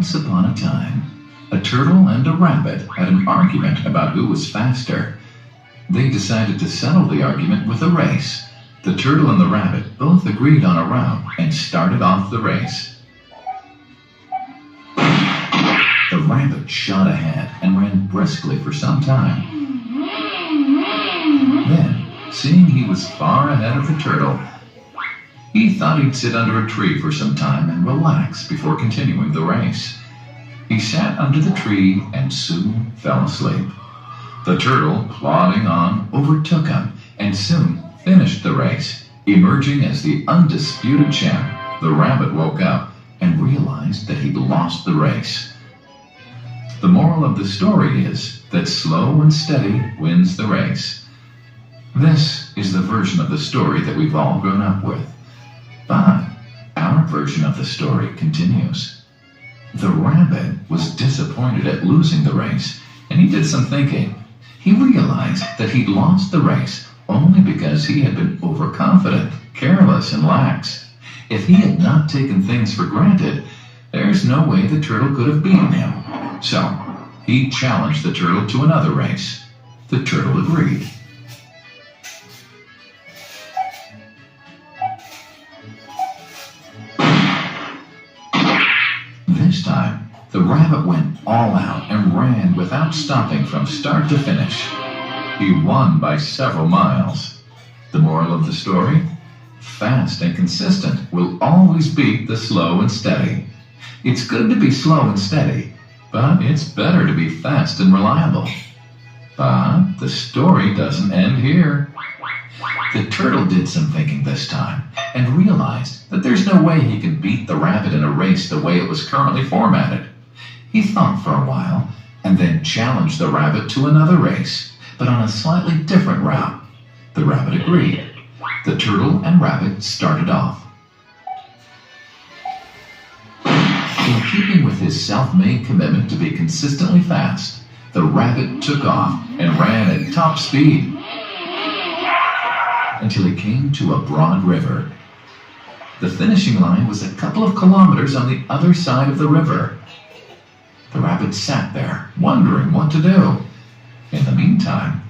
Once upon a time, a turtle and a rabbit had an argument about who was faster. They decided to settle the argument with a race. The turtle and the rabbit both agreed on a route and started off the race. The rabbit shot ahead and ran briskly for some time. Then, seeing he was far ahead of the turtle, he thought he'd sit under a tree for some time and relax before continuing the race. He sat under the tree and soon fell asleep. The turtle, plodding on, overtook him and soon finished the race. Emerging as the undisputed champ, the rabbit woke up and realized that he'd lost the race. The moral of the story is that slow and steady wins the race. This is the version of the story that we've all grown up with. But our version of the story continues. The rabbit was disappointed at losing the race, and he did some thinking. He realized that he'd lost the race only because he had been overconfident, careless, and lax. If he had not taken things for granted, there's no way the turtle could have beaten him. So, he challenged the turtle to another race. The turtle agreed. This time, the rabbit went all out and ran without stopping from start to finish. He won by several miles. The moral of the story? Fast and consistent will always beat the slow and steady. It's good to be slow and steady, but it's better to be fast and reliable. But the story doesn't end here. The turtle did some thinking this time and realized that there's no way he can beat the rabbit in a race the way it was currently formatted. He thought for a while and then challenged the rabbit to another race, but on a slightly different route. The rabbit agreed. The turtle and rabbit started off. In keeping with his self-made commitment to be consistently fast, the rabbit took off and ran at top speed until he came to a broad river. The finishing line was a couple of kilometers on the other side of the river. The rabbit sat there, wondering what to do. In the meantime,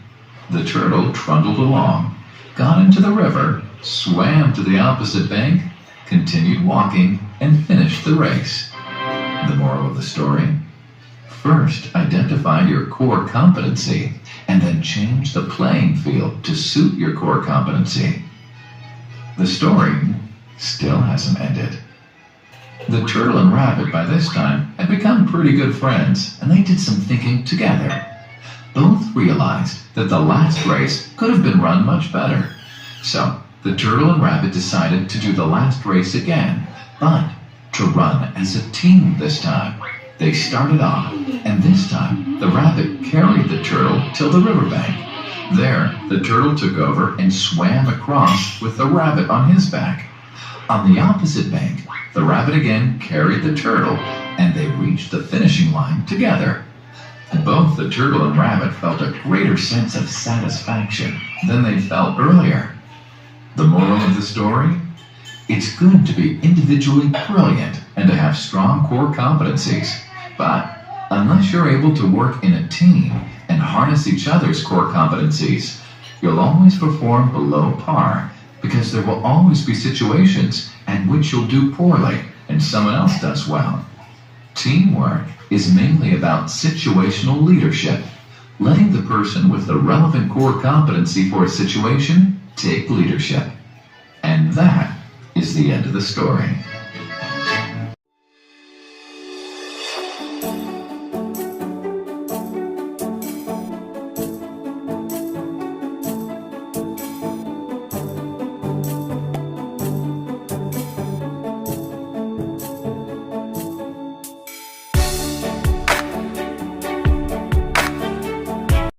the turtle trundled along, got into the river, swam to the opposite bank, continued walking, and finished the race. The moral of the story? First, identify your core competency, and then change the playing field to suit your core competency. The story still hasn't ended. The turtle and rabbit by this time had become pretty good friends, and they did some thinking together. Both realized that the last race could have been run much better. So, the turtle and rabbit decided to do the last race again, but to run as a team this time. They started off, and this time, the rabbit carried the turtle till the riverbank. There, the turtle took over and swam across with the rabbit on his back. On the opposite bank, the rabbit again carried the turtle, and they reached the finishing line together. Both the turtle and rabbit felt a greater sense of satisfaction than they felt earlier. The moral of the story? It's good to be individually brilliant and to have strong core competencies. But unless you're able to work in a team and harness each other's core competencies, you'll always perform below par, because there will always be situations at which you'll do poorly and someone else does well. Teamwork is mainly about situational leadership, letting the person with the relevant core competency for a situation take leadership. And that is the end of the story.